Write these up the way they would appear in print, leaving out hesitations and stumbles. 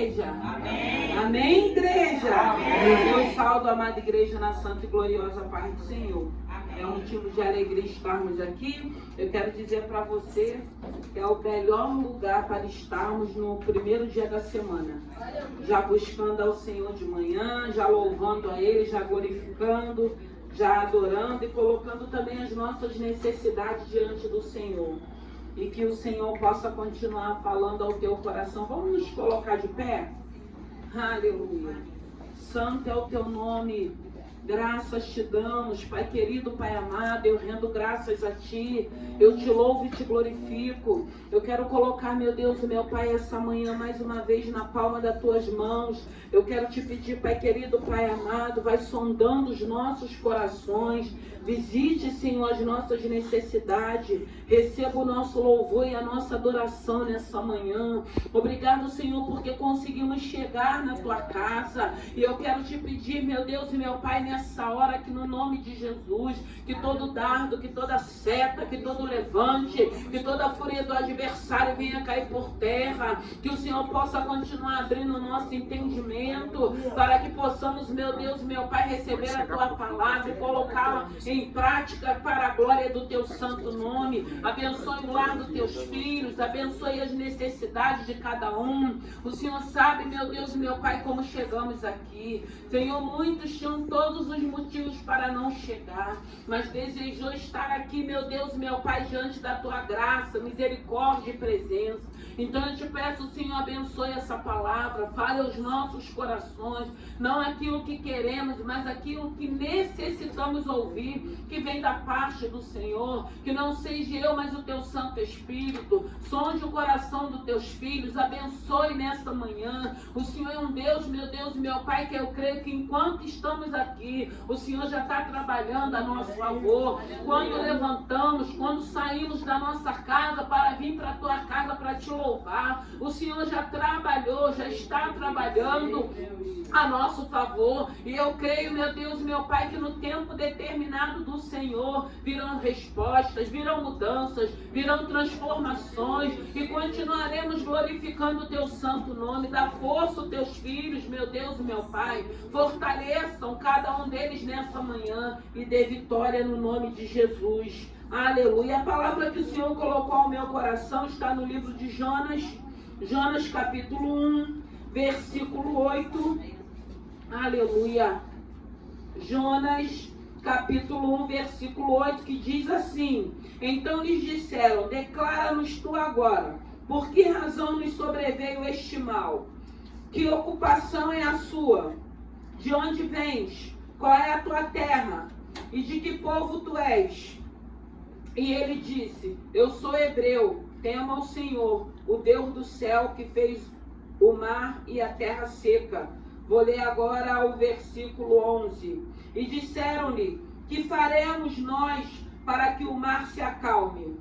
Amém. Amém, igreja? Amém. Eu saldo a amada igreja na santa e gloriosa paz do Senhor. Amém. É um motivo de alegria estarmos aqui. Eu quero dizer para você que é o melhor lugar para estarmos no primeiro dia da semana. Já buscando ao Senhor de manhã, já louvando a Ele, já glorificando, já adorando e colocando também as nossas necessidades diante do Senhor. E que o Senhor possa continuar falando ao teu coração. Vamos nos colocar de pé? Aleluia. Santo é o teu nome. Graças te damos, Pai querido, Pai amado. Eu rendo graças a Ti. Eu te louvo e te glorifico. Eu quero colocar, meu Deus, meu Pai, essa manhã mais uma vez na palma das Tuas mãos. Eu quero te pedir, Pai querido, Pai amado, vai sondando os nossos corações. Visite, Senhor, as nossas necessidades. Receba o nosso louvor e a nossa adoração nessa manhã. Obrigado, Senhor, porque conseguimos chegar na Tua casa. E eu quero te pedir, meu Deus e meu Pai, nessa hora, que no nome de Jesus, que todo dardo, que toda seta, que todo levante, que toda fúria do adversário venha cair por terra. Que o Senhor possa continuar abrindo o nosso entendimento, para que possamos, meu Deus, meu Pai, receber a Tua palavra e colocá-la em prática para a glória do Teu santo nome. Abençoe o lar dos Teus filhos, abençoe as necessidades de cada um. O Senhor sabe, meu Deus, meu Pai, como chegamos aqui. Senhor, muitos tinham todos os motivos para não chegar, mas desejou estar aqui, meu Deus, meu Pai, diante da Tua graça, misericórdia e presença. Então eu te peço, Senhor, abençoe essa palavra, fale aos nossos corações, não aquilo que queremos, mas aquilo que necessitamos ouvir, que vem da parte do Senhor. Que não seja eu, mas o Teu Santo Espírito. Sonde o coração dos Teus filhos, abençoe nesta manhã. O Senhor é um Deus, meu Pai, que eu creio que enquanto estamos aqui, o Senhor já está trabalhando a nosso favor. Quando levantamos, quando saímos da nossa casa para vir para a Tua casa para Te louvar, o Senhor já trabalhou, já está trabalhando a nosso favor. E eu creio, meu Deus, meu Pai, que no tempo determinado do Senhor virão respostas, virão mudanças, virão transformações, e continuaremos glorificando o Teu santo nome. Dá força aos Teus filhos, meu Deus, meu Pai. Fortaleçam cada um deles nessa manhã e dê vitória no nome de Jesus. Aleluia. A palavra que o Senhor colocou ao meu coração está no livro de Jonas, Jonas capítulo 1, versículo 8. Aleluia. Jonas capítulo 1, versículo 8, que diz assim: então lhes disseram, declara-nos tu agora, por que razão nos sobreveio este mal? Que ocupação é a sua? De onde vens? Qual é a tua terra? E de que povo tu és? E ele disse, eu sou hebreu, temo ao Senhor, o Deus do céu, que fez o mar e a terra seca. Vou ler agora o versículo 11. E disseram-lhe, que faremos nós para que o mar se acalme?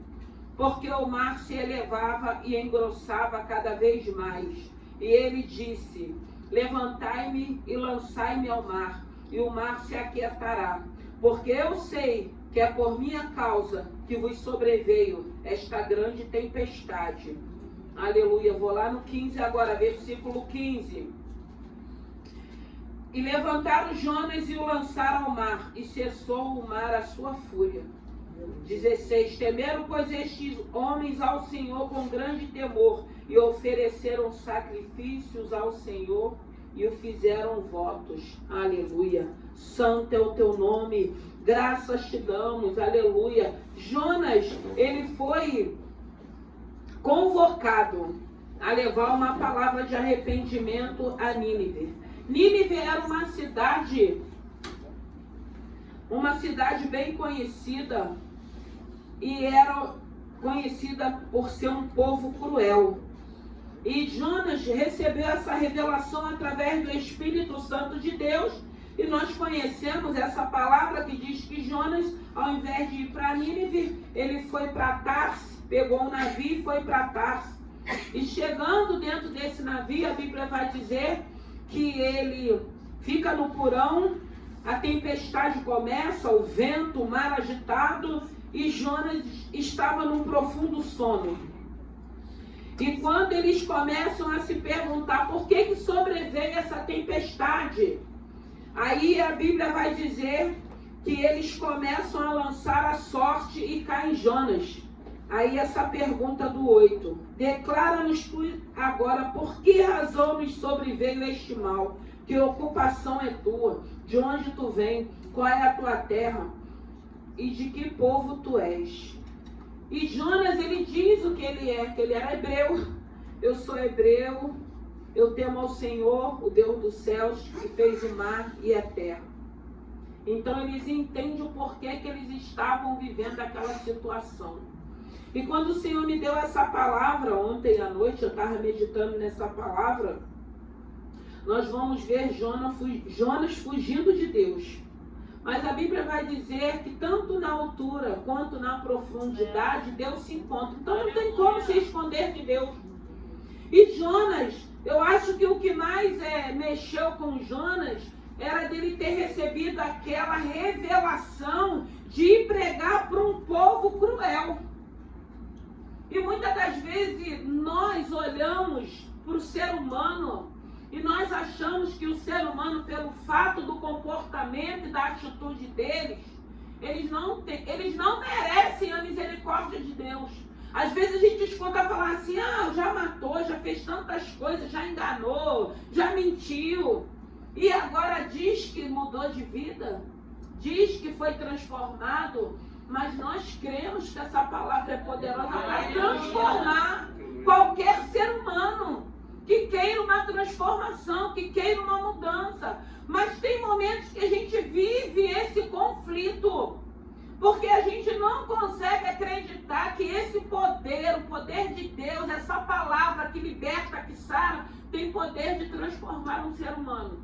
Porque o mar se elevava e engrossava cada vez mais. E ele disse, levantai-me e lançai-me ao mar, e o mar se aquietará. Porque eu sei que é por minha causa que vos sobreveio esta grande tempestade. Aleluia. Vou lá no 15 agora, versículo 15. E levantaram Jonas e o lançaram ao mar, e cessou o mar a sua fúria. 16. Temeram, pois, estes homens ao Senhor com grande temor, e ofereceram sacrifícios ao Senhor, e o fizeram votos. Aleluia. Santo é o Teu nome. Graças te damos. Aleluia. Jonas, ele foi convocado a levar uma palavra de arrependimento a Nínive. Nínive era uma cidade bem conhecida, e era conhecida por ser um povo cruel. E Jonas recebeu essa revelação através do Espírito Santo de Deus, e nós conhecemos essa palavra que diz que Jonas, ao invés de ir para Nínive, ele foi para Tarsis, pegou um navio e foi para Tarsis. E chegando dentro desse navio, a Bíblia vai dizer que ele fica no porão, a tempestade começa, o vento, o mar agitado, e Jonas estava num profundo sono. E quando eles começam a se perguntar por que sobreveio essa tempestade, aí a Bíblia vai dizer que eles começam a lançar a sorte e caem em Jonas. Aí essa pergunta do 8. Declara-nos tu agora por que razão nos sobreveio este mal? Que ocupação é tua? De onde tu vem? Qual é a tua terra? E de que povo tu és? E Jonas, ele diz o que ele é, que ele era hebreu. Eu sou hebreu, eu temo ao Senhor, o Deus dos céus, que fez o mar e a terra. Então eles entendem o porquê que eles estavam vivendo aquela situação. E quando o Senhor me deu essa palavra ontem à noite, eu estava meditando nessa palavra, nós vamos ver Jonas fugindo de Deus. Mas a Bíblia vai dizer que tanto na altura quanto na profundidade Deus se encontra. Então não tem como se esconder de Deus. E Jonas, eu acho que o que mais mexeu com Jonas era dele ter recebido aquela revelação de ir pregar para um povo cruel. E muitas das vezes nós olhamos para o ser humano e nós achamos que o ser humano, pelo fato do comportamento e da atitude deles, eles não merecem a misericórdia de Deus. Às vezes a gente escuta falar assim, já matou, já fez tantas coisas, já enganou, já mentiu. E agora diz que mudou de vida, diz que foi transformado, mas nós cremos que essa palavra é poderosa para transformar qualquer ser humano que queira uma transformação, que queira uma mudança. Mas tem momentos que a gente vive esse conflito, porque a gente não consegue acreditar que esse poder, o poder de Deus, essa palavra que liberta, que sara, tem poder de transformar um ser humano.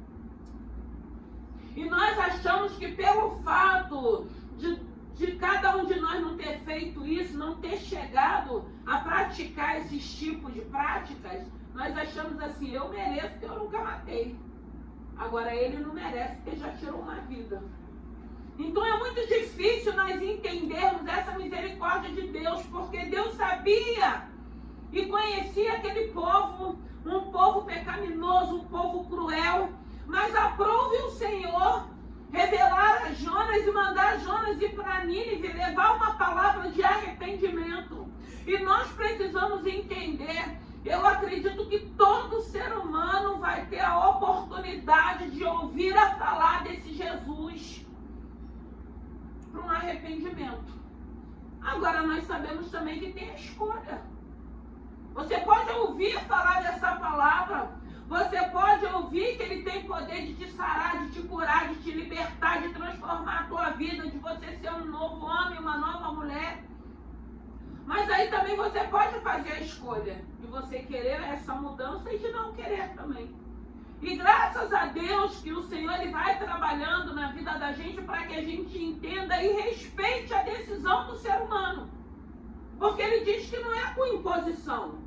E nós achamos que pelo fato de cada um de nós não ter feito isso, não ter chegado a praticar esses tipos de práticas, nós achamos assim, eu mereço porque eu nunca matei. Agora ele não merece porque já tirou uma vida. Então é muito difícil nós entendermos essa misericórdia de Deus, porque Deus sabia e conhecia aquele povo, um povo pecaminoso, um povo cruel, mas aprove o Senhor revelar a Jonas e mandar Jonas ir para Nínive, levar uma palavra de arrependimento. E nós precisamos entender, eu acredito que todo ser humano vai ter a oportunidade de ouvir a falar desse Jesus para um arrependimento. Agora nós sabemos também que tem a escolha. Você pode ouvir falar dessa palavra, você pode ouvir que ele tem poder de te sarar, de te curar, de te libertar, de transformar a tua vida, de você ser um novo homem, uma nova mulher. Mas aí também você pode fazer a escolha de você querer essa mudança e de não querer também. E graças a Deus que o Senhor ele vai trabalhando na vida da gente para que a gente entenda e respeite a decisão do ser humano. Porque ele diz que não é com imposição.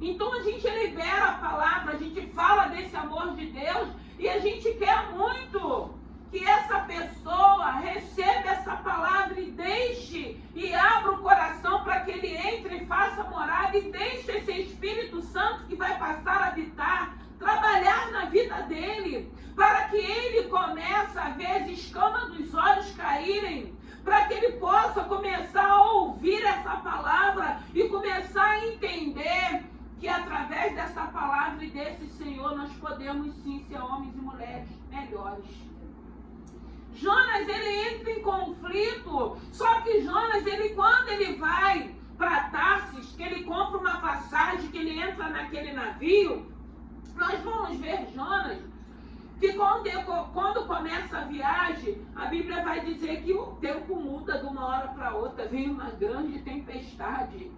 Então a gente libera a palavra, a gente fala desse amor de Deus e a gente quer muito que essa pessoa receba essa palavra e deixe e abra o coração para que ele entre e faça morada e deixe esse Espírito Santo que vai passar a habitar, trabalhar na vida dele, para que ele comece a ver as escamas dos olhos caírem, para que ele possa começar a ouvir essa palavra e começar a entender que através dessa palavra e desse Senhor nós podemos sim ser homens e mulheres melhores. Jonas, ele entra em conflito, só que Jonas, quando ele vai para Tarsis, que ele compra uma passagem, que ele entra naquele navio, nós vamos ver Jonas, que quando começa a viagem, a Bíblia vai dizer que o tempo muda de uma hora para outra, vem uma grande tempestade.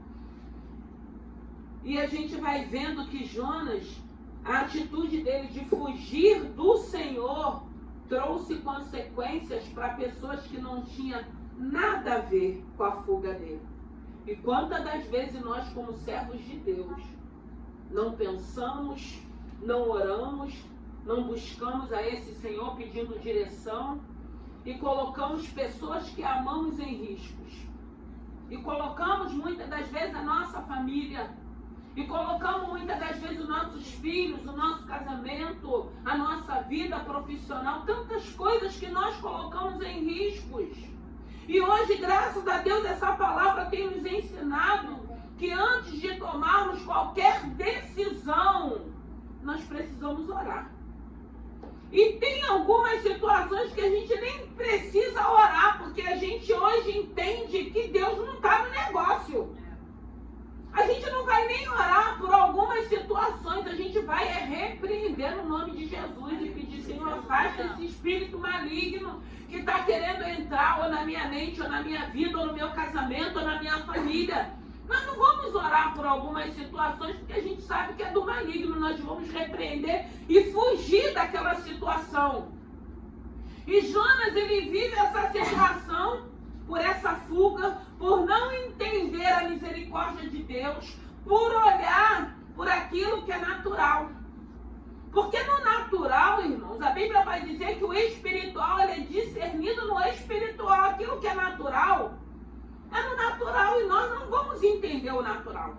E a gente vai vendo que Jonas, a atitude dele de fugir do Senhor, trouxe consequências para pessoas que não tinham nada a ver com a fuga dele. E quantas das vezes nós, como servos de Deus, não pensamos, não oramos, não buscamos a esse Senhor pedindo direção e colocamos pessoas que amamos em riscos. E colocamos muitas das vezes a nossa família. E colocamos muitas das vezes os nossos filhos, o nosso casamento, a nossa vida profissional, tantas coisas que nós colocamos em riscos. E hoje, graças a Deus, essa palavra tem nos ensinado que antes de tomarmos qualquer decisão, nós precisamos orar. E tem algumas situações que a gente nem precisa orar, porque a gente hoje entende que Deus não está no negócio. A gente não vai nem orar por algumas situações, a gente vai repreender no nome de Jesus e pedir, Senhor, afasta esse espírito maligno que está querendo entrar ou na minha mente, ou na minha vida, ou no meu casamento, ou na minha família. Nós não vamos orar por algumas situações porque a gente sabe que é do maligno, nós vamos repreender e fugir daquela situação. E Jonas, ele vive essa situação por essa fuga, por não entender a misericórdia de Deus, por olhar por aquilo que é natural. Porque no natural, irmãos, a Bíblia vai dizer que o espiritual ele é discernido no espiritual. Aquilo que é natural é no natural e nós não vamos entender o natural.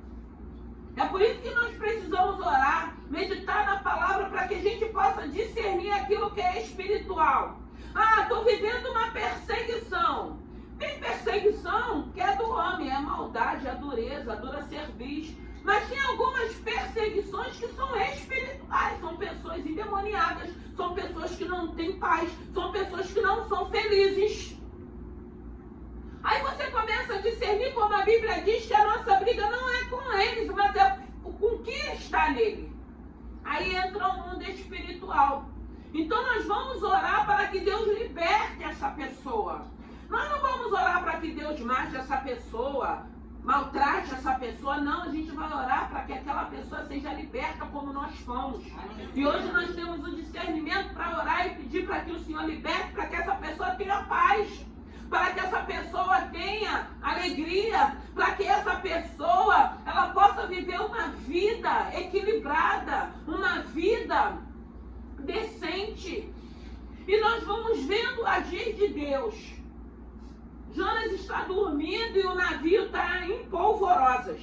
É por isso que nós precisamos orar, meditar na palavra para que a gente possa discernir aquilo que é espiritual. Ah, estou vivendo uma perseguição. Tem perseguição que é do homem, é a maldade, a dureza, a dura cerviz. Mas tem algumas perseguições que são espirituais, são pessoas endemoniadas, são pessoas que não têm paz, são pessoas que não são felizes. Aí você começa a discernir, como a Bíblia diz, que a nossa briga não é com eles, mas é com quem está nele. Aí entra o mundo espiritual. Então nós vamos orar para que Deus liberte essa pessoa. Nós não vamos orar para que Deus mate essa pessoa, maltrate essa pessoa, não. A gente vai orar para que aquela pessoa seja liberta como nós fomos. E hoje nós temos o discernimento para orar e pedir para que o Senhor liberte, para que essa pessoa tenha paz, para que essa pessoa tenha alegria, para que essa pessoa ela possa viver uma vida equilibrada, uma vida decente. E nós vamos vendo o agir de Deus. Jonas está dormindo e o navio está em polvorosas.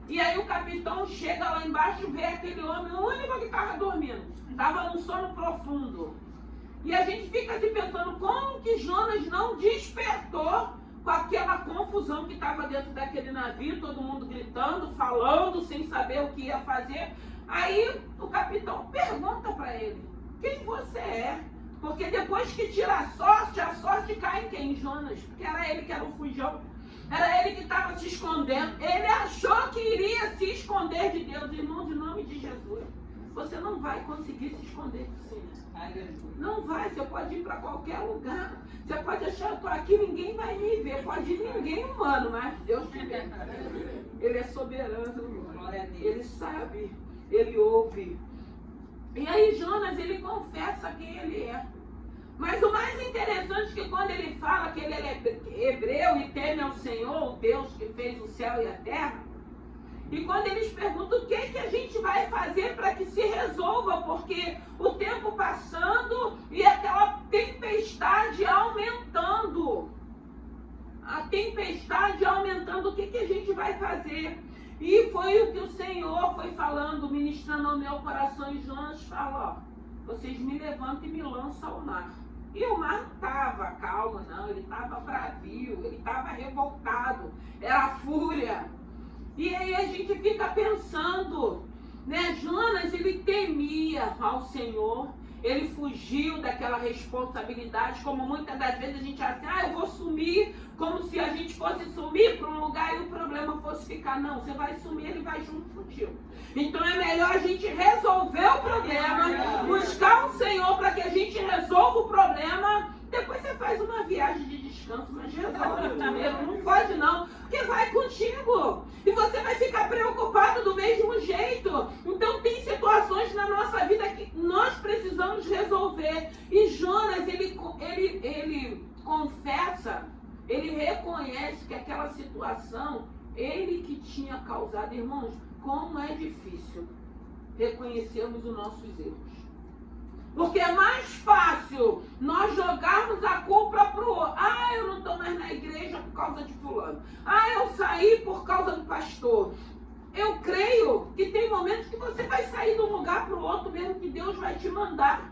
E aí o capitão chega lá embaixo e vê aquele homem, o único que estava dormindo. Estava num sono profundo. E a gente fica se pensando como que Jonas não despertou com aquela confusão que estava dentro daquele navio, todo mundo gritando, falando, sem saber o que ia fazer. Aí o capitão pergunta para ele, quem você é? Porque depois que tira a sorte cai em quem? Jonas. Porque era ele que era o fujão. Era ele que estava se escondendo. Ele achou que iria se esconder de Deus. Irmãos, em nome de Jesus, você não vai conseguir se esconder do Senhor. Não vai. Você pode ir para qualquer lugar. Você pode achar, eu estou aqui, ninguém vai me ver. Pode ir ninguém humano, mas Deus te vê. Ele é soberano. Ele sabe. Ele ouve. E aí Jonas, ele confessa quem ele é. Mas o mais interessante é que quando ele fala que ele é hebreu e teme ao Senhor, o Deus que fez o céu e a terra, e quando eles perguntam o que a gente vai fazer para que se resolva, porque o tempo passando e aquela tempestade aumentando. A tempestade aumentando, o que a gente vai fazer? E foi o que o Senhor foi falando, ministrando ao meu coração, e Jonas fala, ó, vocês me levantam e me lançam ao mar. E o mar não estava calmo, não, ele estava bravio, ele estava revoltado, era fúria. E aí a gente fica pensando, né, Jonas, ele temia ao Senhor, ele fugiu daquela responsabilidade, como muitas das vezes a gente acha assim, eu vou sumir, como se a gente fosse sumir para um lugar e o problema fosse ficar. Não, você vai sumir, ele vai junto contigo. Então é melhor a gente resolver o problema, buscar um Senhor para que a gente resolva o problema. Depois você faz uma viagem de descanso, mas resolve primeiro, não pode não, porque vai contigo. E você vai ficar preocupado do mesmo jeito. Então tem situações na nossa vida que nós precisamos resolver. E Jonas, ele confessa, ele reconhece que aquela situação, ele que tinha causado. Irmãos, como é difícil reconhecermos os nossos erros. Porque é mais fácil nós jogarmos a culpa para o outro. Ah, eu não estou mais na igreja por causa de fulano. Ah, eu saí por causa do pastor. eu creio que tem momentos que você vai sair de um lugar para o outro, mesmo que Deus vai te mandar.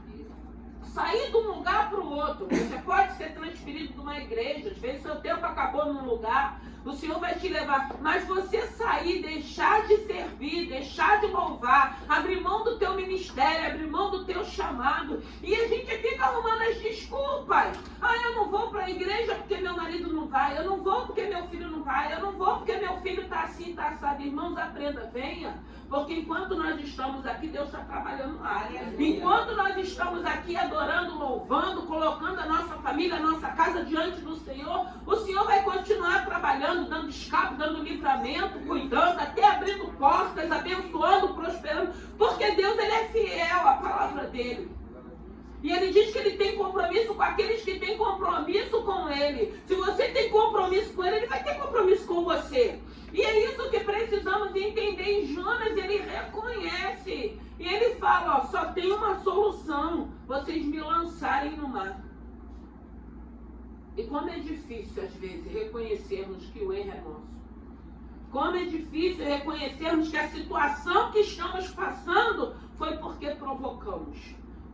Sair de um lugar para o outro. Você pode ser transferido de uma igreja. Às vezes seu tempo acabou num lugar. O Senhor vai te levar. Mas você sair, deixar de servir, deixar de louvar, abrir mão do teu ministério, abrir mão do teu chamado. E a gente fica arrumando as desculpas. Ah, eu não vou para a igreja porque meu marido não vai. Eu não vou porque meu filho não vai. Eu não vou porque meu filho está assim, está assado. Irmãos, aprenda, venha. Porque enquanto nós estamos aqui, Deus está trabalhando lá. Enquanto nós estamos aqui adorando, louvando, colocando a nossa família, a nossa casa diante do Senhor, o Senhor vai continuar trabalhando, dando escape, dando livramento, cuidando, até abrindo portas, abençoando, prosperando. Porque Deus, Ele é fiel à palavra dEle. E Ele diz que Ele tem compromisso com aqueles que têm compromisso com Ele. Se você tem compromisso com Ele, Ele vai ter compromisso com você. E é isso que precisamos entender. Em Jonas, ele reconhece. E ele fala, ó, só tem uma solução. Vocês me lançarem no mar. E como é difícil, às vezes, reconhecermos que o erro é nosso. Como é difícil reconhecermos que a situação que estamos passando foi porque provocamos.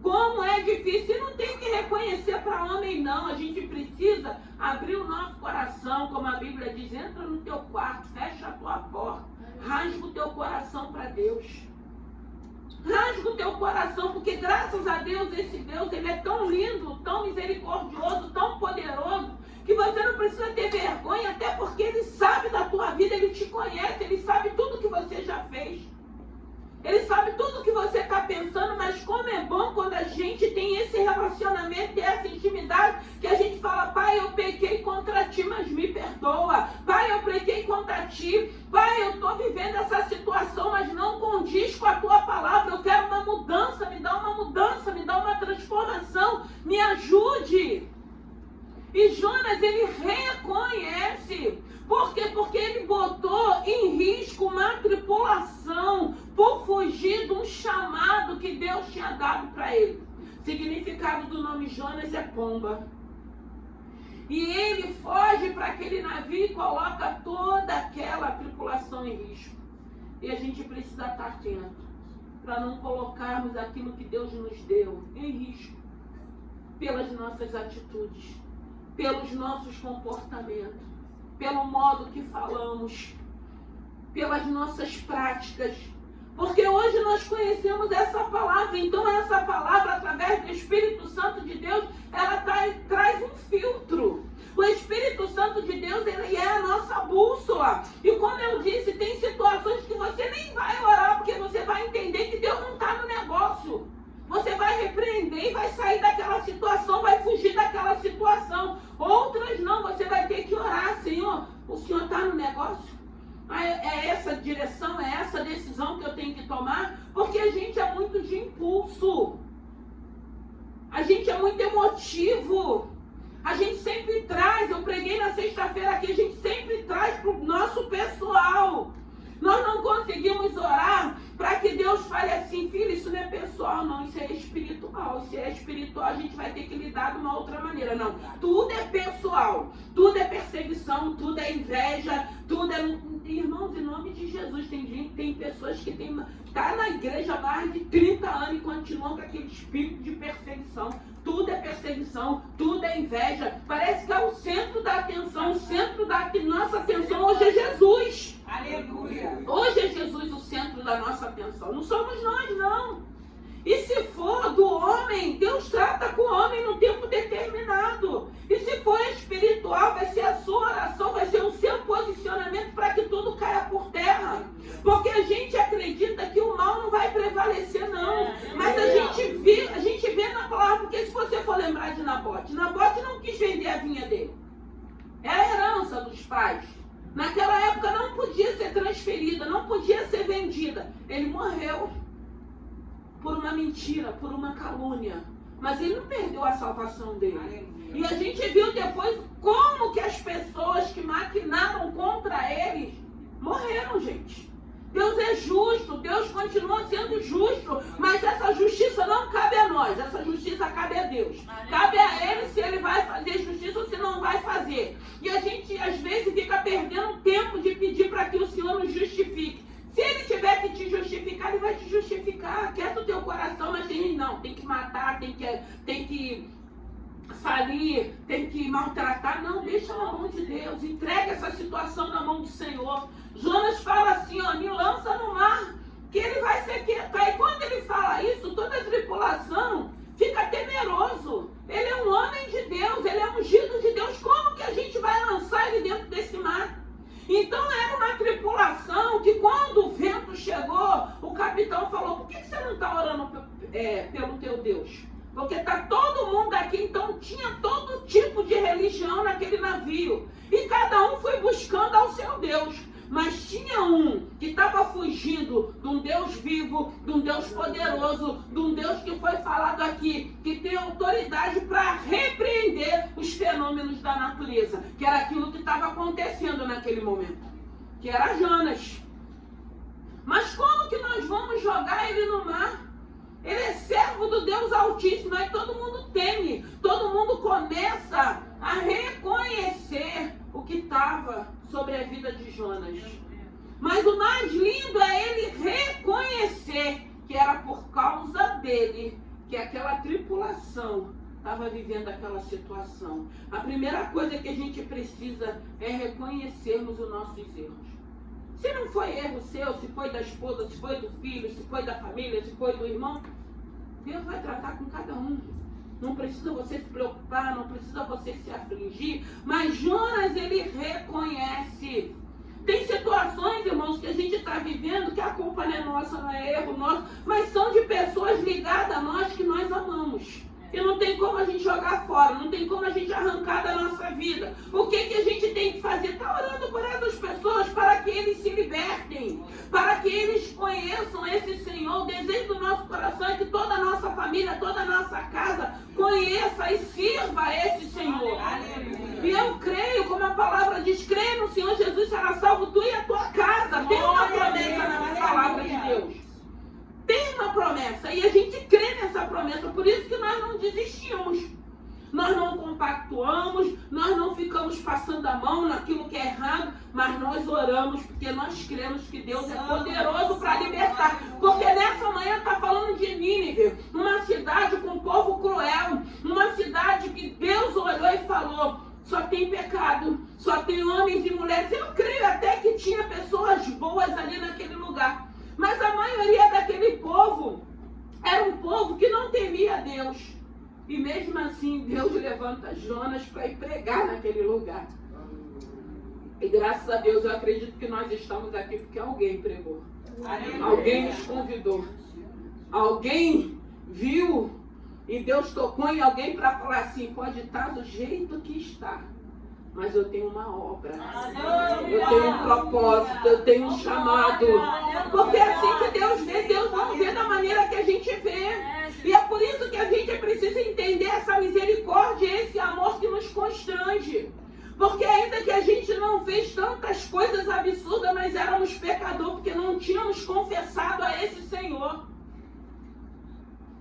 Como é difícil, e não tem que reconhecer para homem não, a gente precisa abrir o nosso coração, como a Bíblia diz, entra no teu quarto, fecha a tua porta, rasga o teu coração para Deus. Rasga o teu coração, porque graças a Deus, esse Deus, Ele é tão lindo, tão misericordioso, tão poderoso, que você não precisa ter vergonha, até porque Ele sabe da tua vida, Ele te conhece, Ele sabe tudo que você já fez. Ele sabe tudo que você está pensando, mas como é bom quando a gente tem esse relacionamento e essa intimidade, que a gente fala, Pai, eu pequei contra ti, mas me perdoa. Pai, eu pequei contra ti. Pai, eu estou vivendo essa situação, mas não condiz com a tua palavra. Eu quero uma mudança, me dá uma transformação, me ajude. E Jonas, ele reconhece. Por quê? Porque ele botou em risco uma tripulação por fugir de um chamado que Deus tinha dado para ele. O significado do nome Jonas é pomba. E ele foge para aquele navio e coloca toda aquela tripulação em risco. E a gente precisa estar atento para não colocarmos aquilo que Deus nos deu em risco pelas nossas atitudes, pelos nossos comportamentos, pelo modo que falamos, pelas nossas práticas. Porque hoje nós conhecemos essa palavra, então essa palavra, através do Espírito Santo de Deus, ela traz um filtro. O Espírito Santo de Deus, ele é a nossa bússola. E como eu disse, tem situações que você nem vai orar, porque você vai entender que Deus não está no negócio. Você vai repreender e vai sair daquela situação, vai fugir daquela situação. Outras não, você vai ter que orar, Senhor, o Senhor está no negócio? É essa direção, é essa decisão que eu tenho que tomar? Porque a gente é muito de impulso. A gente é muito emotivo. A gente sempre traz, eu preguei na sexta-feira aqui, a gente sempre traz para o nosso pessoal. Nós não conseguimos orar para que Deus fale assim, filho, isso não é pessoal não, isso é espiritual. Se é espiritual, a gente vai ter que lidar de uma outra maneira. Não, tudo é pessoal, tudo é perseguição, tudo é inveja, tudo é... Irmãos, em nome de Jesus, tem pessoas que tá na igreja há mais de 30 anos e continuam com aquele espírito de perseguição. Tudo é perseguição, tudo é inveja. Parece que é o centro da atenção, o centro da nossa atenção hoje é Jesus. Aleluia. Hoje é Jesus o centro da nossa atenção. Não somos nós, não. E se for do homem, Deus trata com o homem no tempo determinado. E se for espiritual, vai ser a sua oração, vai ser o seu posicionamento para que tudo caia por terra. Porque a gente acredita que o mal não vai prevalecer, não. Mas a gente vê na palavra, porque se você for lembrar de Nabote não quis vender a vinha dele. Era a herança dos pais. Naquela época não podia ser transferida, não podia ser vendida. Ele morreu por uma mentira, por uma calúnia. Mas ele não perdeu a salvação dele. E a gente viu depois como que as pessoas que maquinaram contra eles morreram, gente. Deus é justo, Deus continua sendo justo, mas essa justiça não cabe a nós, essa justiça cabe a Deus. Cabe a Ele se Ele vai fazer justiça ou se não vai fazer. E a gente às vezes fica perdendo tempo de pedir para que o Senhor nos justifique. Se ele tiver que te justificar, ele vai te justificar. Quieta o teu coração, mas tem que matar, tem que falir, tem que maltratar. Não, deixa na mão de Deus. Entrega essa situação na mão do Senhor. Jonas fala assim, ó, me lança no mar, que ele vai ser quieto. Aí quando ele fala isso, toda a tripulação fica temeroso. Ele é um homem de Deus, ele é ungido de Deus. Como que a gente vai lançar ele dentro desse mar? Então era uma tripulação que quando o vento chegou, o capitão falou, por que você não está orando pelo teu Deus? Porque está todo mundo aqui, então tinha todo tipo de religião naquele navio. E cada um foi buscando ao seu Deus. Mas tinha um que estava fugindo de um Deus vivo, de um Deus poderoso, de um Deus que foi falado aqui, que tem autoridade para repreender os fenômenos da natureza, que era aquilo que estava acontecendo naquele momento, que era Jonas. Mas como que nós vamos jogar ele no mar? Ele é servo do Deus Altíssimo, aí todo mundo teme, todo mundo começa a reconhecer o que estava sobre a vida de Jonas. Mas o mais lindo é ele reconhecer que era por causa dele que aquela tripulação estava vivendo aquela situação. A primeira coisa que a gente precisa é reconhecermos os nossos erros. Se não foi erro seu, se foi da esposa, se foi do filho, se foi da família, se foi do irmão, Deus vai tratar com cada um. Não precisa você se preocupar, não precisa você se afligir. Mas Jonas, ele reconhece. Tem situações, irmãos, que a gente está vivendo que a culpa não é nossa, não é erro nosso, mas são de pessoas ligadas a nós que nós amamos. E não tem como a gente jogar fora, não tem como a gente arrancar da nossa vida. O que a gente tem que fazer? Está orando por essas pessoas para que eles se libertem, para que eles conheçam esse Senhor. O desejo do nosso coração é que toda a nossa família, toda a nossa casa conheça e sirva a esse Senhor. E eu creio, como a palavra diz, creia no Senhor Jesus, será salvo tu e a tua casa. Tem uma promessa na palavra de Deus. Tem uma promessa e a gente crê nessa promessa, por isso que nós não desistimos. Nós não compactuamos, nós não ficamos passando a mão naquilo que é errado, mas nós oramos porque nós cremos que Deus é poderoso para libertar. Porque nessa manhã está falando de Nínive, uma cidade com um povo cruel, uma cidade que Deus olhou e falou, só tem pecado, só tem homens e mulheres. Eu creio até que tinha pessoas boas ali naquele lugar. Mas a maioria daquele povo era um povo que não temia Deus. E mesmo assim, Deus levanta Jonas para ir pregar naquele lugar. E graças a Deus, eu acredito que nós estamos aqui porque alguém pregou. Alguém nos convidou. Alguém viu e Deus tocou em alguém para falar assim, pode estar do jeito que está, mas eu tenho uma obra, eu tenho um propósito, eu tenho um chamado. Porque é assim que Deus vê, Deus não vê da maneira que a gente vê. E é por isso que a gente precisa entender essa misericórdia, esse amor que nos constrange. Porque ainda que a gente não fez tantas coisas absurdas, mas éramos pecadores, porque não tínhamos confessado a esse Senhor.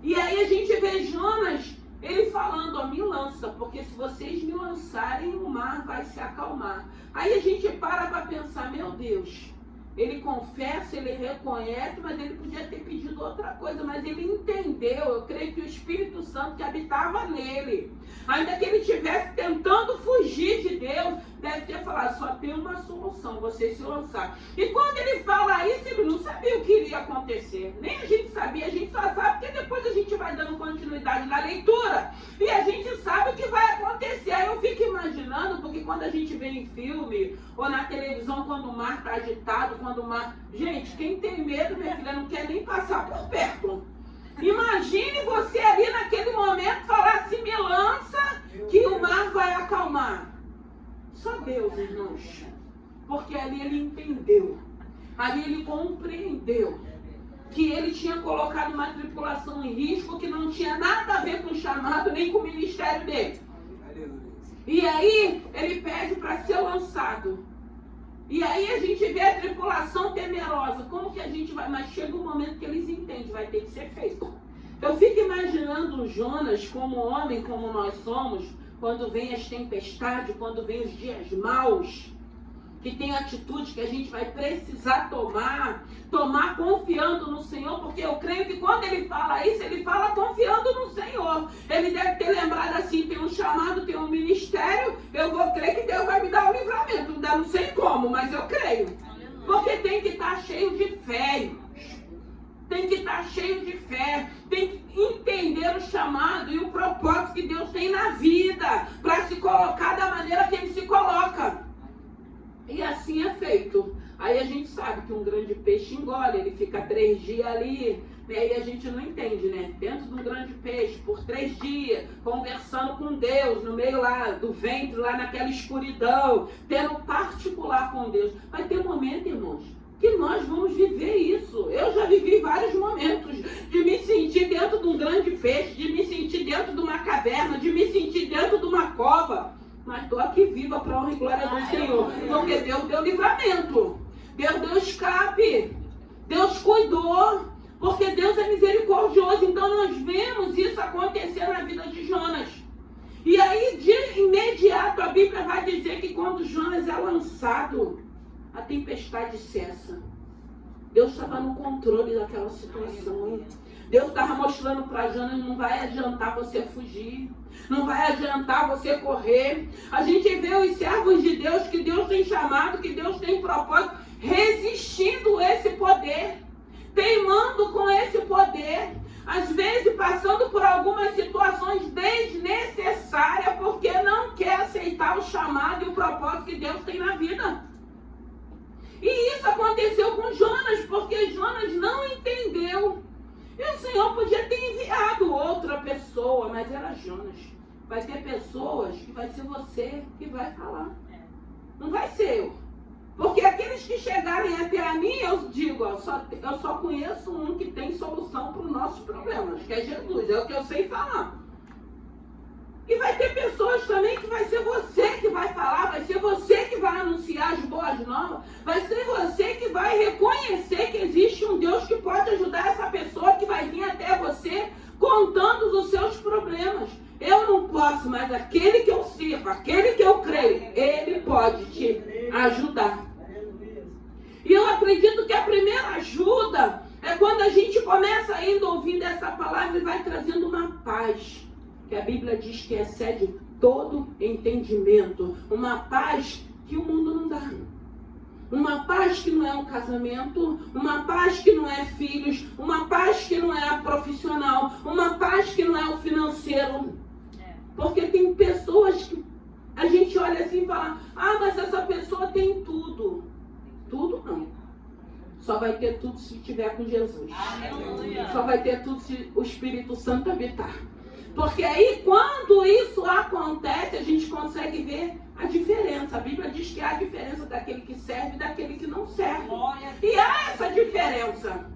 E aí a gente vê Jonas, ele falando, ó, me lança, porque se vocês me lançarem, o mar vai se acalmar. Aí a gente para pensar, meu Deus, ele confessa, ele reconhece, mas ele podia ter pedido outra coisa, mas ele entendeu, eu creio que o Espírito Santo que habitava nele, ainda que ele estivesse tentando fugir de Deus, deve ter falado, só tem uma solução, você se lançar. E quando ele fala isso, ele não sabia o que iria acontecer, nem a gente sabia, a gente só sabe porque depois a gente vai dando continuidade na leitura, e a gente sabe o que vai acontecer. Aí eu fico imaginando, porque quando a gente vê em filme, ou na televisão, quando o mar está agitado, quando o mar... Gente, quem tem medo, minha filha, não quer nem passar por perto. Imagine você ali naquele momento falar assim, me lança, que o mar vai acalmar. Só Deus, irmãos. Porque ali ele entendeu. Ali ele compreendeu que ele tinha colocado uma tripulação em risco que não tinha nada a ver com o chamado, nem com o ministério dele. E aí ele pede para ser lançado. E aí a gente vê a tripulação temerosa. Como que a gente vai? Mas chega um momento que eles entendem, vai ter que ser feito. Eu fico imaginando o Jonas como homem, como nós somos, quando vem as tempestades, quando vem os dias maus, que tem atitudes que a gente vai precisar tomar confiando no Senhor, porque eu creio que quando ele fala isso, ele fala confiando no Senhor. Ele deve ter lembrado assim, tem um chamado, tem um ministério, eu vou crer que Deus vai me dar o livramento. Ainda não sei como, mas eu creio. Porque tem que estar cheio de fé, irmãos. Tem que estar cheio de fé, tem que entender o chamado e o propósito que Deus tem na vida, para se colocar da maneira que ele se coloca. E assim é feito. Aí a gente sabe que um grande peixe engole, ele fica 3 dias ali, né? E a gente não entende, né? Dentro de um grande peixe, por 3 dias, conversando com Deus, no meio lá do ventre, lá naquela escuridão, tendo particular com Deus. Vai ter momento, irmãos, que nós vamos viver isso. Eu já vivi vários momentos de me sentir dentro de um grande peixe, de me sentir dentro de uma caverna, de me sentir dentro de uma cova. Mas estou aqui viva para a honra e glória do Senhor. Porque Deus deu livramento. Deus deu escape. Deus cuidou. Porque Deus é misericordioso. Então nós vemos isso acontecer na vida de Jonas. E aí, de imediato, a Bíblia vai dizer que quando Jonas é lançado, a tempestade cessa. Deus estava no controle daquela situação. Deus estava mostrando para Jonas, não vai adiantar você fugir. Não vai adiantar você correr. A gente vê os servos de Deus, que Deus tem chamado, que Deus tem propósito, resistindo esse poder. Teimando com esse poder. Às vezes passando por algumas situações desnecessárias, porque não quer aceitar o chamado e o propósito que Deus tem na vida. E isso aconteceu com Jonas, porque Jonas não entendeu. E o Senhor podia ter enviado outra pessoa, mas era Jonas. Vai ter pessoas que vai ser você que vai falar. Não vai ser eu. Porque aqueles que chegarem até a mim, eu digo, eu só conheço um que tem solução para os nossos problemas, que é Jesus, é o que eu sei falar. E vai ter pessoas também que vai ser você que vai falar, vai ser você que vai anunciar as boas novas, vai ser você que vai reconhecer que existe um Deus que pode ajudar essa pessoa que vai vir até você contando os seus problemas. Eu não posso, mas aquele que eu sirvo, aquele que eu creio, ele pode te ajudar. E eu acredito que a primeira ajuda é quando a gente começa ainda ouvindo essa palavra e vai trazendo uma paz. Que a Bíblia diz que excede todo entendimento. Uma paz que o mundo não dá. Uma paz que não é um casamento. Uma paz que não é filhos. Uma paz que não é a profissional. Uma paz que não é o financeiro. Porque tem pessoas que a gente olha assim e fala, ah, mas essa pessoa tem tudo. Tudo não. Só vai ter tudo se estiver com Jesus. Aleluia. Só vai ter tudo se o Espírito Santo habitar. Porque aí, quando isso acontece, a gente consegue ver a diferença. A Bíblia diz que há a diferença daquele que serve e daquele que não serve. E há essa diferença.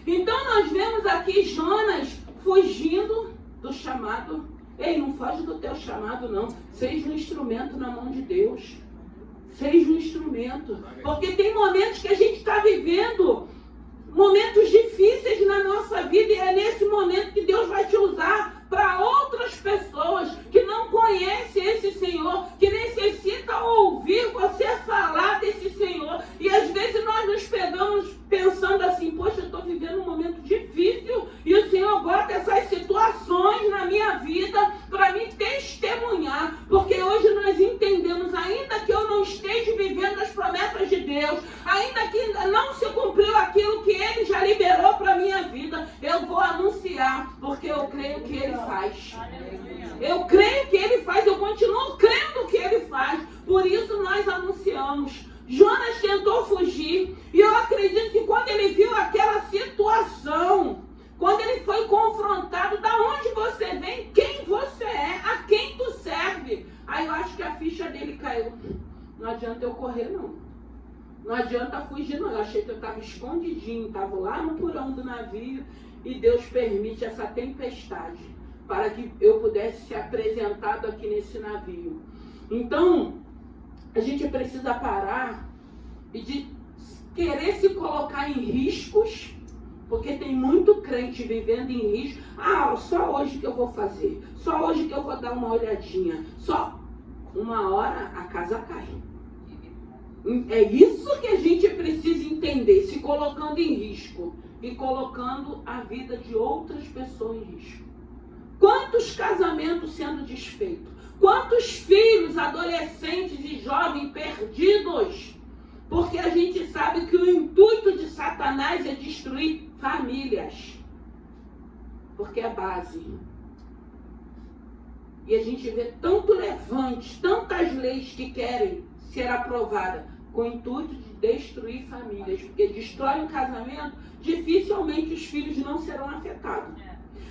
Então, nós vemos aqui Jonas fugindo do chamado. Ei, não foge do teu chamado, não. Seja um instrumento na mão de Deus. Seja um instrumento. Porque tem momentos que a gente está vivendo momentos difíceis na nossa vida, e é nesse momento que Deus vai te usar para outras pessoas que não conhecem esse Senhor, que necessitam ouvir você falar desse Senhor. E às vezes nós nos pegamos pensando assim, poxa, eu estou vivendo um momento difícil e o Senhor bota essas situações na minha vida para me testemunhar, porque hoje nós entendemos, ainda que eu não esteja vivendo as promessas de Deus, ainda que ainda não se cumpriu aquilo que Ele já liberou para a minha vida, eu vou anunciar, porque eu creio que Ele faz. Eu creio que Ele faz, eu continuo crendo que Ele faz, por isso nós anunciamos. Jonas tentou fugir, e eu acredito que quando ele viu aquela situação, quando ele foi confrontado, da onde você vem, quem você é, a quem tu serve, aí eu acho que a ficha dele caiu. Não adianta eu correr, não. Não adianta fugir, não. Eu achei que eu estava escondidinho, estava lá no porão do navio, e Deus permite essa tempestade para que eu pudesse ser apresentado aqui nesse navio. Então, a gente precisa parar e de querer se colocar em riscos, porque tem muito crente vivendo em risco. Ah, só hoje que eu vou fazer, só hoje que eu vou dar uma olhadinha, só uma hora a casa cai. É isso que a gente precisa entender, se colocando em risco e colocando a vida de outras pessoas em risco. Quantos casamentos sendo desfeitos? Quantos filhos, adolescentes e jovens perdidos? Porque a gente sabe que o intuito de Satanás é destruir famílias. Porque é a base. E a gente vê tanto levante, tantas leis que querem ser aprovadas com o intuito de destruir famílias. Porque destrói um casamento, dificilmente os filhos não serão afetados.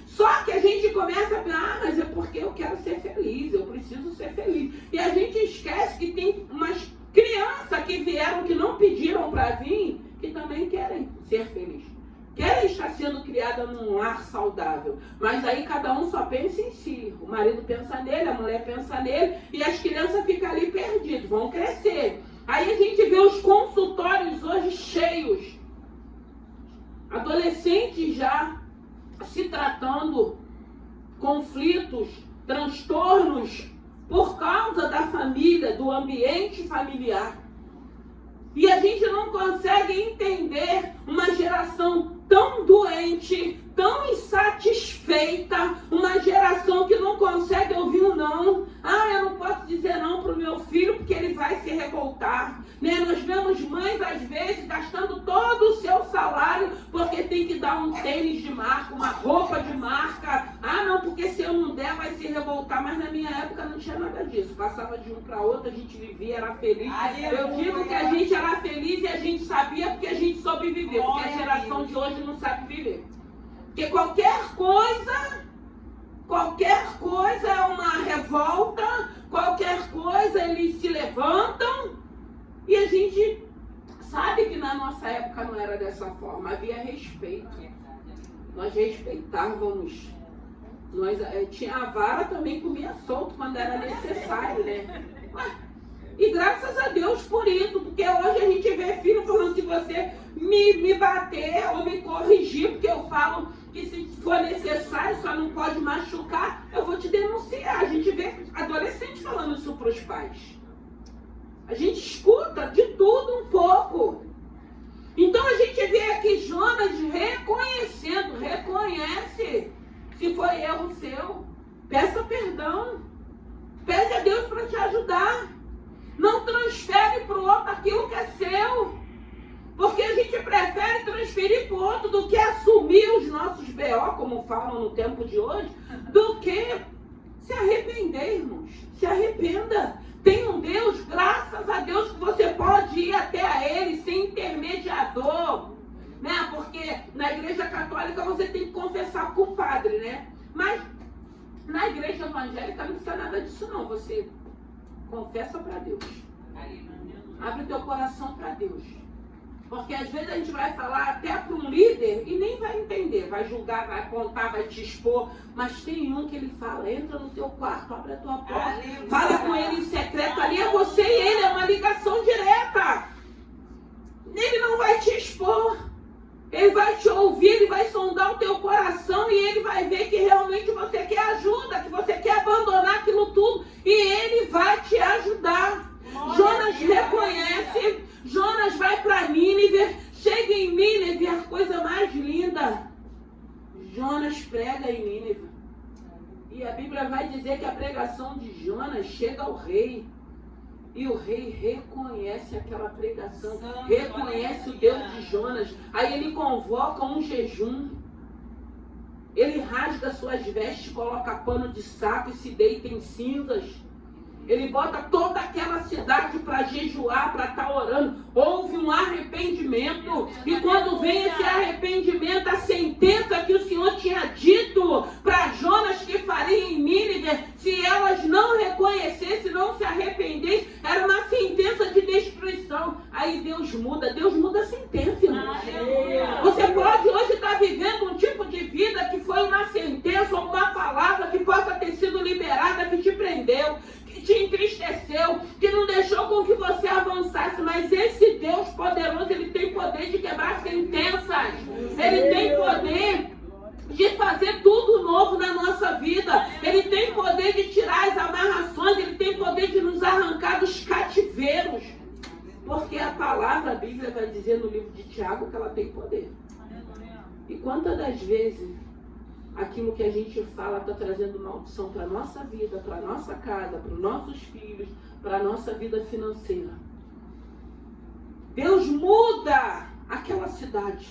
Só que a gente começa a pensar, mas é porque eu quero ser feliz, eu preciso ser feliz. E a gente esquece que tem umas crianças que vieram, que não pediram para vir, que também querem ser felizes. Querem estar sendo criada num lar saudável. Mas aí cada um só pensa em si. O marido pensa nele, a mulher pensa nele, e as crianças ficam ali perdidas, vão crescer. Aí a gente vê os consultórios hoje cheios. Adolescentes já se tratando, conflitos, transtornos por causa da família, do ambiente familiar. E a gente não consegue entender uma geração tão doente, tão insatisfeita, uma geração que não consegue ouvir um não. Eu não posso dizer não para o meu filho porque ele vai se revoltar. Né? Nós vemos mães, às vezes, gastando todo o seu salário porque tem que dar um tênis de marca, uma roupa de marca. Não, porque se eu não der vai se revoltar. Mas na minha época não tinha nada disso. Passava de um para outro, a gente vivia, era feliz. Eu digo que a gente era feliz e a gente sabia porque a gente soube viver. Porque a geração de hoje não sabe viver. Porque qualquer coisa é uma revolta, qualquer coisa eles se levantam, e a gente sabe que na nossa época não era dessa forma, havia respeito. Nós respeitávamos, tinha a vara também, comia solto quando era necessário, né? E graças a Deus por isso, porque hoje a gente vê filho falando, se você me bater ou me corrigir, porque eu falo que se for necessário, só não pode machucar, eu vou te denunciar. A gente vê adolescente falando isso para os pais. A gente escuta de tudo um pouco. Então a gente vê aqui Jonas reconhece se foi erro seu. Peça perdão. Pede a Deus para te ajudar. Não transfere para o outro aquilo que é seu. Porque a gente prefere transferir para o outro do que assumir os nossos BO, como falam no tempo de hoje, do que se arrepender, irmãos. Se arrependa. Tem um Deus, graças a Deus, que você pode ir até a Ele sem intermediador. Né? Porque na igreja católica você tem que confessar com o padre, né? Mas na igreja evangélica não precisa nada disso não. Você confessa para Deus. Abre o teu coração para Deus. Porque às vezes a gente vai falar até para um líder e nem vai entender. Vai julgar, vai apontar, vai te expor. Mas tem um que ele fala, entra no teu quarto, abre a tua porta. Fala com ele em secreto. Ali é você e ele, é uma ligação direta. Ele não vai te expor. Ele vai te ouvir, ele vai sondar o teu coração e ele vai ver que realmente você quer ajuda, que você quer abandonar aquilo tudo. E ele vai te ajudar. Jonas reconhece, Jonas vai para Nínive, chega em Nínive, a coisa mais linda. Jonas prega em Nínive. E a Bíblia vai dizer que a pregação de Jonas chega ao rei. E o rei reconhece aquela pregação, reconhece o Deus de Jonas. Aí ele convoca um jejum. Ele rasga suas vestes, coloca pano de saco e se deita em cinzas. Ele bota toda aquela cidade para jejuar, para estar orando. Houve um arrependimento. E quando vem esse arrependimento, a sentença que o Senhor tinha dito para Jonas que faria em Nínive, se elas não reconhecessem, não se arrependessem, era uma sentença de destruição. Aí Deus muda a sentença, irmão. Você pode hoje estar vivendo um tipo de vida que foi uma sentença ou uma palavra que possa ter sido liberada, que te prendeu, que te entristeceu, que não deixou com que você avançasse, mas esse Deus poderoso, ele tem poder de quebrar sentenças, ele tem poder de fazer sabe que ela tem poder. E quantas das vezes aquilo que a gente fala está trazendo maldição para a nossa vida, para a nossa casa, para os nossos filhos, para a nossa vida financeira. Deus muda aquela cidade.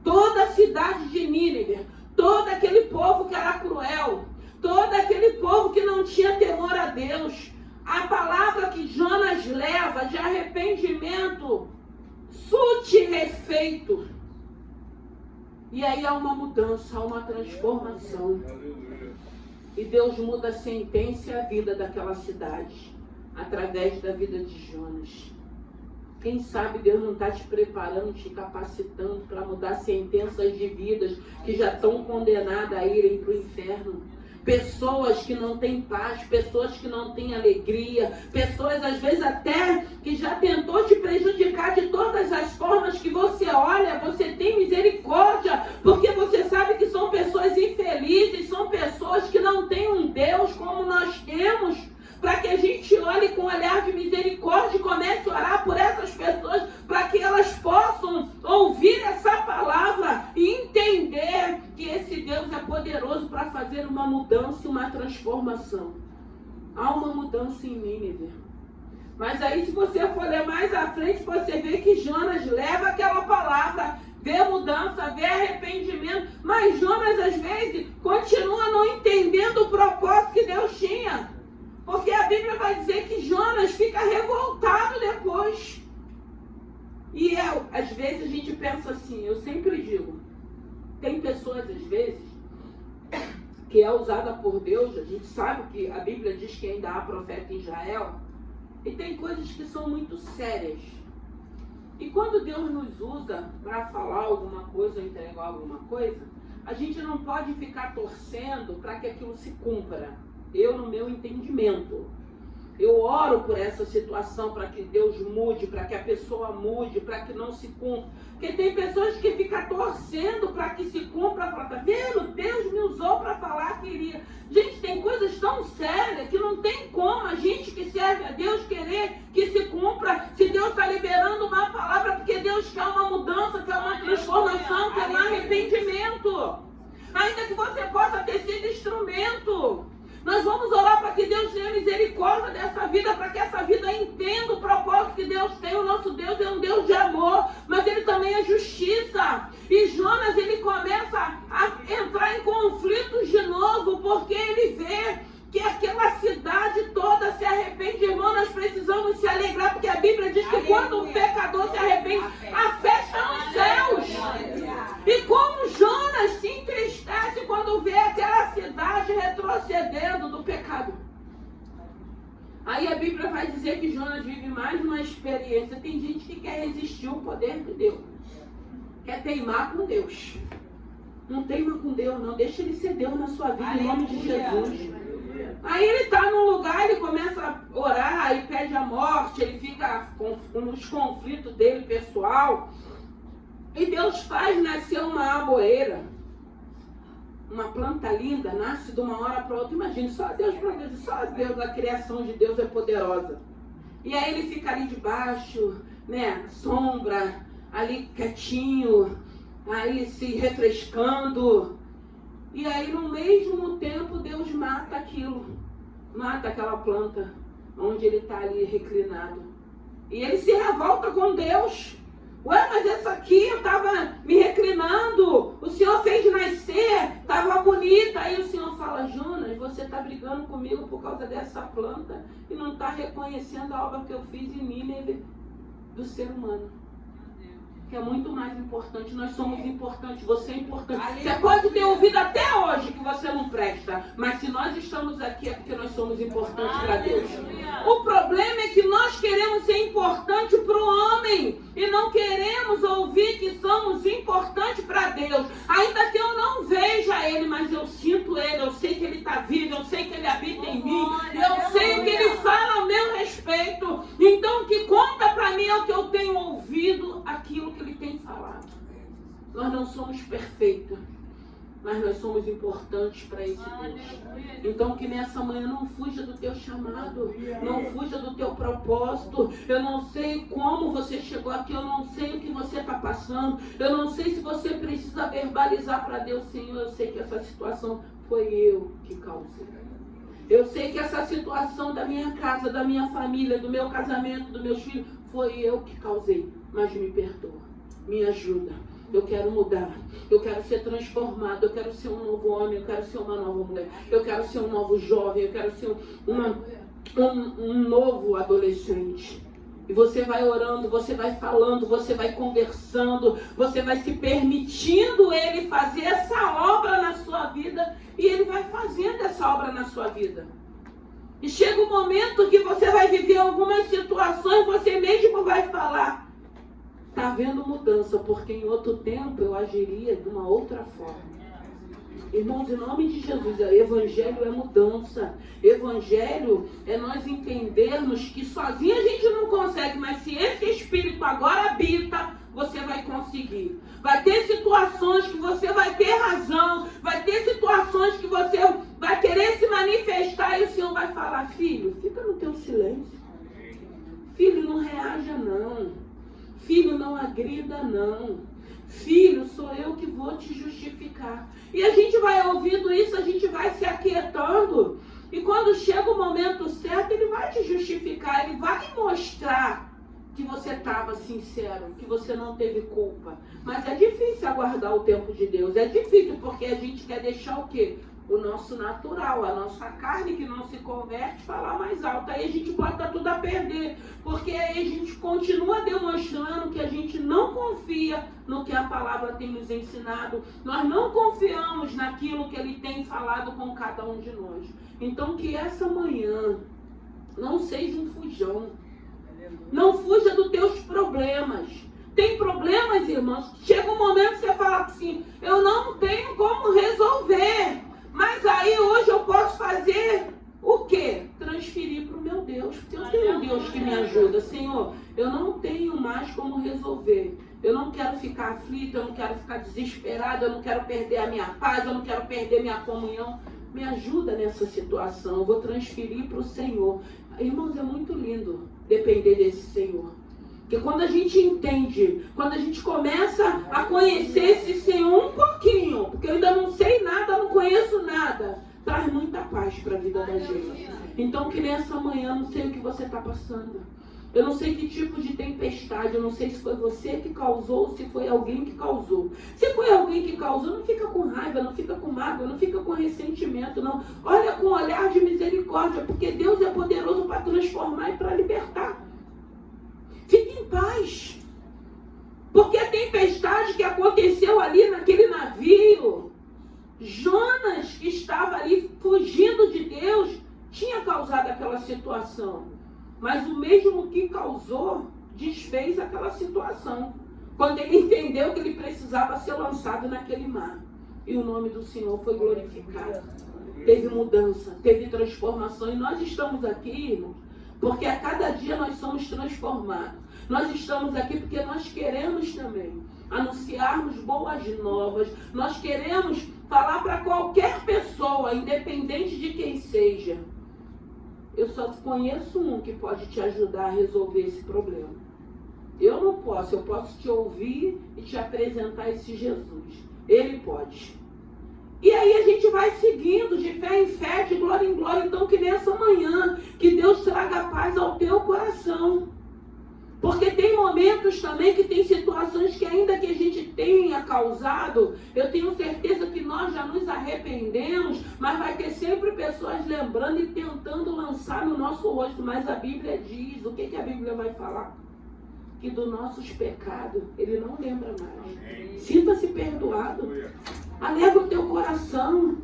Toda a cidade de Nínive, todo aquele povo que era cruel, todo aquele povo que não tinha temor a Deus. A palavra que Jonas leva de arrependimento, surte efeito. E aí há uma mudança, há uma transformação. E Deus muda a sentença e a vida daquela cidade, através da vida de Jonas. Quem sabe Deus não está te preparando, te capacitando para mudar sentenças de vidas que já estão condenadas a irem para o inferno. Pessoas que não têm paz, pessoas que não têm alegria, pessoas às vezes até que já tentou te prejudicar de todas as formas que você olha, você tem misericórdia, porque você sabe que são pessoas infelizes, são pessoas que não têm um Deus como nós temos, para que a gente olhe com um olhar de misericórdia e comece a orar por essas pessoas, para que elas possam ouvir essa palavra e entender que esse Deus é poderoso para fazer uma mudança e uma transformação. Há uma mudança em Nínive. Mas aí, se você for ler mais à frente, você vê que Jonas leva aquela palavra, vê mudança, vê arrependimento, mas Jonas às vezes continua não entendendo o propósito que Deus tinha. Porque a Bíblia vai dizer que Jonas fica revoltado depois. E às vezes a gente pensa assim, eu sempre digo, tem pessoas às vezes que é usada por Deus, a gente sabe que a Bíblia diz que ainda há profeta em Israel, e tem coisas que são muito sérias. E quando Deus nos usa para falar alguma coisa ou entregar alguma coisa, a gente não pode ficar torcendo para que aquilo se cumpra. Eu, no meu entendimento, eu oro por essa situação, para que Deus mude, para que a pessoa mude, para que não se cumpra. Porque tem pessoas que ficam torcendo para que se cumpra, tá vendo? Deus me usou para falar que iria. Gente, tem coisas tão sérias que não tem como a gente que serve a Deus querer que se cumpra. Se Deus está liberando uma palavra, porque Deus quer uma mudança, quer uma transformação, quer um arrependimento. Ainda que você possa ter sido instrumento. Nós vamos orar para que Deus tenha misericórdia dessa vida, para que essa vida entenda o propósito que Deus tem. O nosso Deus é um Deus de amor, mas Ele também é justiça. E Jonas, ele começa a entrar em conflitos de novo, porque ele vê que aquela cidade toda se arrepende. Irmão, nós precisamos se alegrar, porque a Bíblia diz que quando um pecador se arrepende, a festa nos céus. E como Jonas se entristece quando vê aquela cidade retrocedendo do pecado. Aí a Bíblia vai dizer que Jonas vive mais uma experiência. Tem gente que quer resistir ao poder de Deus, quer teimar com Deus. Não teima com Deus, não. Deixa Ele ser Deus na sua vida, em nome de Jesus. Aí ele está num lugar, ele começa a orar e pede a morte, ele fica com os conflitos dele pessoal. E Deus faz nascer uma arboreira, uma planta linda, nasce de uma hora para outra. Imagine, só Deus, a criação de Deus é poderosa. E aí ele fica ali debaixo, né, sombra, ali quietinho, aí se refrescando. E aí no mesmo tempo Deus mata aquilo, mata aquela planta onde ele está ali reclinado. E ele se revolta com Deus. Ué, mas essa aqui eu estava me reclinando, o Senhor fez nascer, estava bonita. Aí o Senhor fala, Jonas, você está brigando comigo por causa dessa planta e não está reconhecendo a obra que eu fiz em Nínive do ser humano. Que é muito mais importante, nós somos importantes, você é importante. Você pode ter ouvido até hoje que você não presta, mas se nós estamos aqui é porque nós somos importantes para Deus. O problema é que nós queremos ser importantes para o homem e não queremos ouvir que somos importantes para Deus. Ainda que eu não veja Ele, mas eu sinto Ele, eu sei que Ele está vivo, eu sei que Ele habita em mim, eu sei o que Ele fala ao meu respeito. Então o que conta para mim é o que eu tenho ouvido, aquilo que Ele tem falado. Nós não somos perfeitos. mas nós somos importantes para esse Deus. Então que nessa manhã não fuja do teu chamado, não fuja do teu propósito. Eu não sei como você chegou aqui, eu não sei o que você está passando, eu não sei se você precisa verbalizar para Deus: Senhor, eu sei que essa situação foi eu que causei. Eu sei que essa situação da minha casa, da minha família, do meu casamento, dos meus filhos, foi eu que causei, mas me perdoa, me ajuda. Eu quero mudar, eu quero ser transformado, eu quero ser um novo homem, eu quero ser uma nova mulher, eu quero ser um novo jovem, eu quero ser um novo adolescente. E você vai orando, você vai falando, você vai conversando, você vai se permitindo Ele fazer essa obra na sua vida, e Ele vai fazendo essa obra na sua vida. E chega um momento que você vai viver algumas situações, você mesmo vai falar: está havendo mudança, porque em outro tempo eu agiria de uma outra forma. Irmãos, em nome de Jesus, evangelho é mudança. Evangelho é nós entendermos que sozinho a gente não consegue, mas se esse Espírito agora habita, você vai conseguir. Vai ter situações que você vai ter razão, vai ter situações que você vai querer se manifestar e o Senhor vai falar: filho, fica no teu silêncio. Filho, não reaja não. Filho, não agrida não. Filho, sou eu que vou te justificar. E a gente vai ouvindo isso, a gente vai se aquietando. E quando chega o momento certo, Ele vai te justificar. Ele vai mostrar que você estava sincero, que você não teve culpa. Mas é difícil aguardar o tempo de Deus. É difícil porque a gente quer deixar o quê? O nosso natural, a nossa carne que não se converte, falar mais alto. Aí a gente bota tudo a perder, porque aí a gente continua demonstrando que a gente não confia no que a palavra tem nos ensinado. Nós não confiamos naquilo que Ele tem falado com cada um de nós. Então que essa manhã não seja um fujão. Não fuja dos teus problemas. Tem problemas, irmãos, chega um momento que você fala assim: eu não tenho como resolver. Mas aí hoje eu posso fazer o quê? Transferir para o meu Deus. Porque eu tenho um Deus que me ajuda. Senhor, eu não tenho mais como resolver. Eu não quero ficar aflita, eu não quero ficar desesperada, eu não quero perder a minha paz, eu não quero perder minha comunhão. Me ajuda nessa situação, eu vou transferir para o Senhor. Irmãos, é muito lindo depender desse Senhor. Porque quando a gente entende, quando a gente começa a conhecer esse Senhor um pouquinho, porque eu ainda não sei nada, não conheço nada, traz muita paz para a vida da gente. Então que nessa manhã, não sei o que você está passando. Eu não sei que tipo de tempestade, eu não sei se foi você que causou ou se foi alguém que causou. Se foi alguém que causou, não fica com raiva, não fica com mágoa, não fica com ressentimento, não. Olha com um olhar de misericórdia, porque Deus é poderoso para transformar e para libertar. Fique em paz. Porque a tempestade que aconteceu ali naquele navio, Jonas, que estava ali fugindo de Deus, tinha causado aquela situação. Mas o mesmo que causou, desfez aquela situação. Quando ele entendeu que ele precisava ser lançado naquele mar. E o nome do Senhor foi glorificado. Teve mudança, teve transformação. E nós estamos aqui, irmãos, porque a cada dia nós somos transformados. Nós estamos aqui porque nós queremos também anunciarmos boas novas. Nós queremos falar para qualquer pessoa, independente de quem seja. Eu só conheço um que pode te ajudar a resolver esse problema. Eu não posso, eu posso te ouvir e te apresentar esse Jesus. Ele pode. E aí a gente vai seguindo de fé em fé, de glória em glória. Então que nessa manhã, que Deus traga paz ao teu coração. Porque tem momentos também que tem situações que ainda que a gente tenha causado, eu tenho certeza que nós já nos arrependemos, mas vai ter sempre pessoas lembrando e tentando lançar no nosso rosto. Mas a Bíblia diz, o que a Bíblia vai falar? Que dos nossos pecados, Ele não lembra mais. Sinta-se perdoado. Alega o teu coração.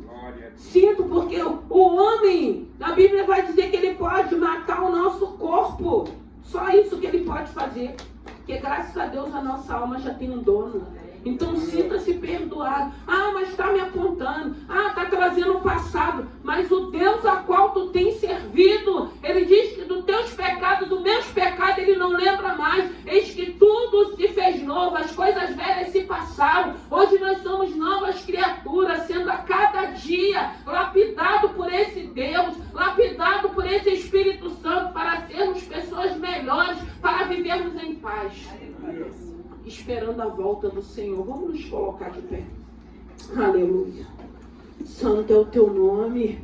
Sinto, porque o homem, a Bíblia vai dizer que ele pode matar o nosso corpo. Só isso que ele pode fazer. Porque graças a Deus a nossa alma já tem um dono. Então sinta-se perdoado. Ah, mas está me apontando. Ah, está trazendo o passado. Mas o Deus a qual tu tens servido, Ele diz que dos teus pecados, dos meus pecados, Ele não lembra mais. Eis que tudo se fez novo. As coisas velhas se passaram. Hoje nós somos novas criaturas, paz, esperando a volta do Senhor. Vamos nos colocar de pé. Aleluia. Santo é o teu nome.